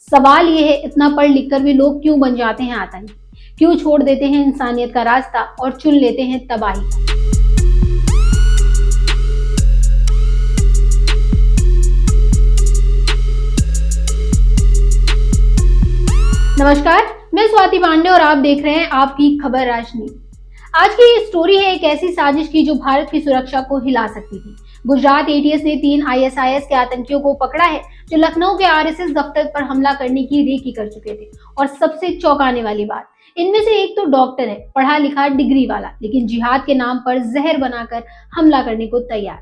सवाल ये है, इतना पढ़ लिख कर भी लोग क्यों बन जाते हैं आतंकी? क्यों छोड़ देते हैं इंसानियत का रास्ता और चुन लेते हैं तबाही का? नमस्कार, मैं स्वाति पांडे और आप देख रहे हैं आपकी खबर राजनीति। आज की ये स्टोरी है एक ऐसी साजिश की जो भारत की सुरक्षा को हिला सकती थी। गुजरात एटीएस ने 3 आईएसआईएस के आतंकियों को पकड़ा है जो लखनऊ के आरएसएस दफ्तर पर हमला करने की रेकी कर चुके थे। और सबसे चौंकाने वाली बात, इनमें से एक तो डॉक्टर है, पढ़ा लिखा डिग्री वाला, लेकिन जिहाद के नाम पर जहर बनाकर हमला करने को तैयार।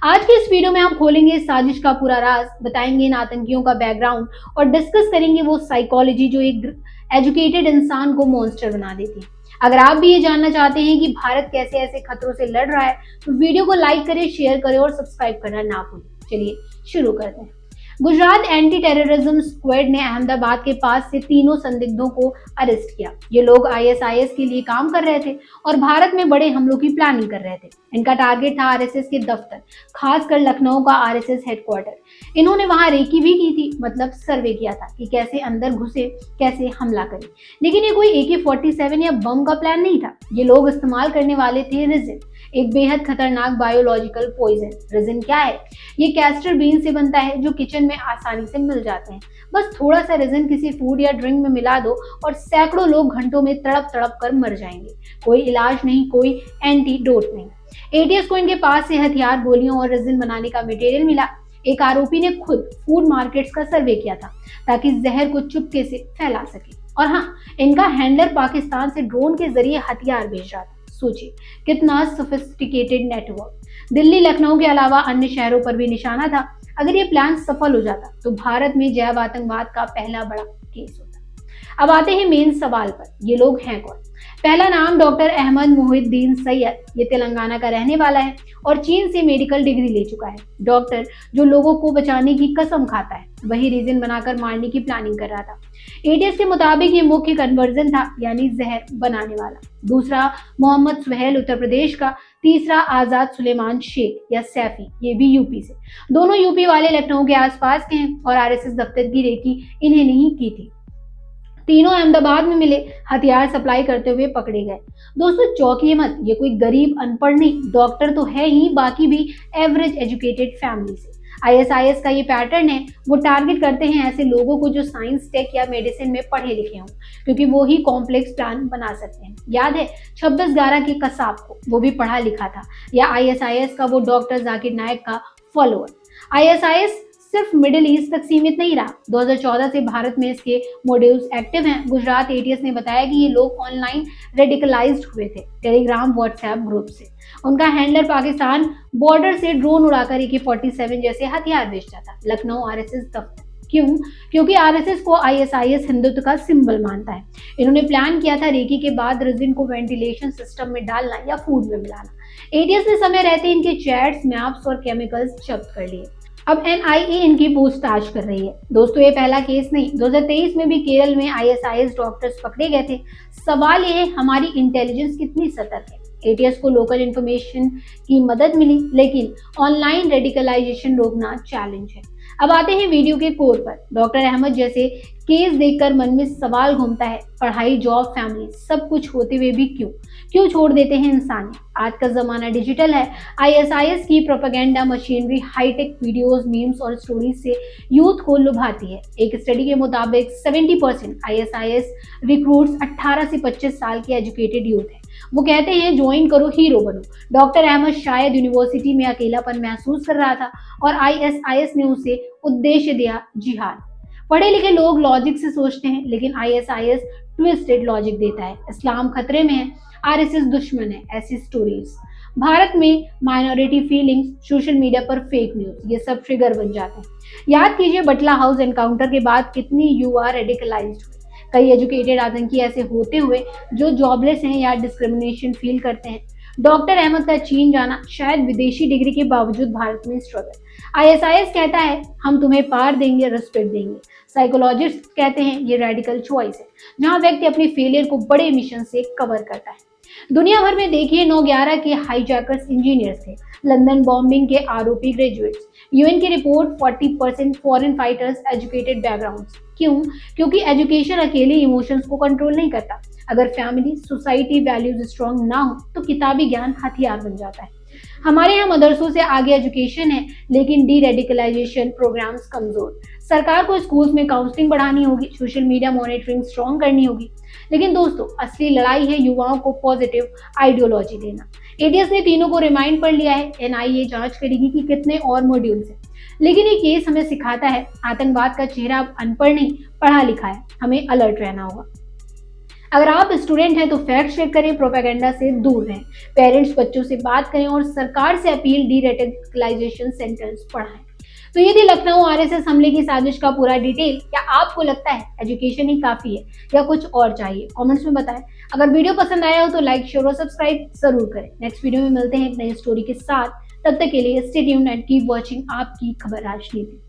आज के इस वीडियो में हम खोलेंगे इस साजिश का पूरा राज, बताएंगे इन आतंकियों का बैकग्राउंड और डिस्कस करेंगे वो साइकोलॉजी जो एक एजुकेटेड इंसान को मॉन्स्टर बना देती है। अगर आप भी ये जानना चाहते हैं कि भारत कैसे ऐसे खतरों से लड़ रहा है तो वीडियो को लाइक करें, शेयर करें और सब्सक्राइब करना ना भूलें। चलिए शुरू करते हैं। गुजरात एंटी टेररिज्म स्क्वाड ने अहमदाबाद के पास से तीनों संदिग्धों को अरेस्ट किया। ये लोग आईएसआईएस के लिए काम कर रहे थे और भारत में बड़े हमलों की प्लानिंग कर रहे थे। इनका टारगेट था आरएसएस के दफ्तर, खासकर लखनऊ का आरएसएस हेडक्वार्टर। इन्होंने वहां रेकी भी की थी, मतलब सर्वे किया था कि कैसे अंदर घुसे, कैसे हमला करें। लेकिन ये कोई AK-47 या बम का प्लान नहीं था। ये लोग इस्तेमाल करने वाले थे रेजिन, एक बेहद खतरनाक बायोलॉजिकल पॉइजन। रेजिन क्या है? ये कैस्टर बीन से बनता है जो किचन में आसानी से मिल जाते हैं। बस थोड़ा सा रेजिन किसी फूड या ड्रिंक में मिला दो और सैकड़ों लोग घंटों में तड़प तड़प कर मर जाएंगे। कोई इलाज नहीं, कोई एंटीडोट नहीं। एटीएस को इनके पास से हथियार, गोलियों और रेजिन बनाने का मटेरियल मिला। एक आरोपी ने खुद फूड मार्केट्स का सर्वे किया था ताकि जहर को चुपके से फैला सके। और हाँ, इनका हैंडलर पाकिस्तान से ड्रोन के जरिए हथियार भेज रहा था। सोचिए कितना सोफिस्टिकेटेड नेटवर्क। दिल्ली, लखनऊ के अलावा अन्य शहरों पर भी निशाना था। अगर ये प्लान सफल हो जाता तो भारत में जैव आतंकवाद का पहला बड़ा केस होता। अब आते हैं मेन सवाल पर, ये लोग हैं कौन? पहला नाम डॉक्टर अहमद मोहिउद्दीन सैयद। ये तेलंगाना का रहने वाला है और चीन से मेडिकल डिग्री ले चुका है। डॉक्टर जो लोगों को बचाने की कसम खाता है, वही रीजन बनाकर मारने की प्लानिंग कर रहा था। एटीएस के मुताबिक ये मुख्य कन्वर्जन था, यानी जहर बनाने वाला। दूसरा मोहम्मद सुहेल, उत्तर प्रदेश का। तीसरा आजाद सुलेमान शेख या सैफी, ये भी यूपी से। दोनों यूपी वाले लखनऊ के आसपास के हैं और आरएसएस दफ्तर की रेकी इन्हें नहीं की थी। तीनों अहमदाबाद में मिले, हथियार सप्लाई करते हुए पकड़े गए। दोस्तों चौंकिए मत, ये कोई गरीब अनपढ़ नहीं, डॉक्टर तो है ही, बाकी भी एवरेज एजुकेटेड फैमिली से। आईएसआईएस का ये पैटर्न है, वो टारगेट करते हैं ऐसे लोगों को जो साइंस, टेक या मेडिसिन में पढ़े लिखे हों, क्योंकि वो ही कॉम्प्लेक्स प्लान बना सकते हैं। याद है 26/11 के कसाब को, वो भी पढ़ा लिखा था। या आईएसआईएस का वो डॉक्टर जाकिर नायक का फॉलोअर। आईएसआईएस सिर्फ मिडिल ईस्ट तक सीमित नहीं रहा। 2014 से भारत में इसके मॉड्यूल्स एक्टिव हैं। गुजरात एटीएस ने बताया कि ये लोग ऑनलाइन रेडिकलाइज्ड हुए थे टेलीग्राम, व्हाट्सएप ग्रुप से। उनका हैंडलर पाकिस्तान बॉर्डर से ड्रोन उड़ाकर AK-47 जैसे हथियार बेचता था लखनऊ आरएसएस दफ्तर। क्यों? क्योंकि आरएसएस को आईएसआईएस हिंदुत्व का सिंबल मानता है। इन्होंने प्लान किया था रेकी के बाद रेजिन को वेंटिलेशन सिस्टम में डालना या फूड में मिलाना। एटीएस ने समय रहते इनके चैट्स, मैप्स और केमिकल्स जब्त कर लिए। अब एनआईए इनकी पूछताछ कर रही है। दोस्तों ये पहला केस नहीं, 2023 में भी केरल में आईएसआईएस डॉक्टर्स पकड़े गए थे। सवाल ये है, हमारी इंटेलिजेंस कितनी सतर्क है? एटीएस को लोकल इंफॉर्मेशन की मदद मिली, लेकिन ऑनलाइन रेडिकलाइजेशन रोकना चैलेंज है। अब आते हैं वीडियो के कोर पर। डॉक्टर अहमद जैसे केस देखकर मन में सवाल घूमता है, पढ़ाई, जॉब, फैमिली, सब कुछ होते हुए भी क्यों छोड़ देते हैं इंसानियत? आज का जमाना डिजिटल है। आईएसआईएस की propaganda machinery hitech videos, memes और स्टोरीज से यूथ को लुभाती है। एक स्टडी के मुताबिक 70% आईएसआईएस रिक्रूट्स 18 से 25 साल के एजुकेटेड यूथ है। वो कहते हैं ज्वाइन करो, हीरो बनो। डॉक्टर अहमद शायद यूनिवर्सिटी में अकेलापन महसूस कर रहा था और आईएसआईएस ने उसे उद्देश्य दिया, जिहाद। पढ़े लिखे लोग लॉजिक से सोचते हैं, लेकिन आईएसआईएस ट्विस्टेड लॉजिक देता है। इस्लाम खतरे में है, आरएसएस दुश्मन है, ऐसी स्टोरीज। भारत में माइनॉरिटी फीलिंग्स, सोशल मीडिया पर फेक न्यूज, ये सब ट्रिगर बन जाते हैं। याद कीजिए बटला हाउस एनकाउंटर के बाद कितनी युवा रेडिकलाइज्ड हुए। कई एजुकेटेड आतंकी ऐसे होते हुए जो जॉबलेस हैं या डिस्क्रिमिनेशन फील करते हैं। डॉक्टर अहमद का चीन जाना, शायद विदेशी डिग्री के बावजूद भारत में स्ट्रगल। आईएसआईएस कहता है हम तुम्हें पार देंगे, रिस्पेक्ट देंगे। साइकोलॉजिस्ट कहते हैं ये रेडिकल चॉइस है, जहां व्यक्ति अपने फेलियर को बड़े मिशन से कवर करता है। दुनिया भर में देखिए 9/11 के हाईजैकर्स इंजीनियर्स थे, लंदन बॉम्बिंग के आरोपी ग्रेजुएट्स, यूएन की report 40% foreign fighters educated backgrounds. क्यों? क्योंकि एजुकेशन अकेले इमोशंस को कंट्रोल नहीं करता। अगर फैमिली, सोसाइटी वैल्यूज स्ट्रांग ना हो तो किताबी ज्ञान हथियार बन जाता है। हमारे यहाँ मदरसों से आगे एजुकेशन है, लेकिन डी रेडिकलाइजेशन प्रोग्राम्स कमजोर। सरकार को स्कूल्स में काउंसलिंग बढ़ानी होगी, सोशल मीडिया मॉनिटरिंग स्ट्रॉन्ग करनी होगी। लेकिन दोस्तों, असली लड़ाई है युवाओं को पॉजिटिव आइडियोलॉजी देना। एटीएस ने तीनों को रिमाइंड कर लिया है। एनआईए जांच करेगी कि कितने और मॉड्यूल्स हैं। लेकिन ये केस हमें सिखाता है आतंकवाद का चेहरा अब अनपढ़ नहीं, पढ़ा लिखा है। हमें अलर्ट रहना होगा। अगर आप स्टूडेंट हैं तो फैक्ट चेक करें, प्रोपेगेंडा से दूर रहें, पेरेंट्स बच्चों से बात करें और सरकार से अपील डी रेडिकलाइजेशन सेंटर्स पढ़ाएं। तो ये थी लखनऊ आरएसएस हमले की साजिश का पूरा डिटेल। क्या आपको लगता है एजुकेशन ही काफी है या कुछ और चाहिए? कमेंट्स में बताएं। अगर वीडियो पसंद आया हो तो लाइक, शेयर और सब्सक्राइब जरूर करें। नेक्स्ट वीडियो में मिलते हैं एक नई स्टोरी के साथ। तब तक के लिए stay tuned and keep watching आपकी खबर राजनीति।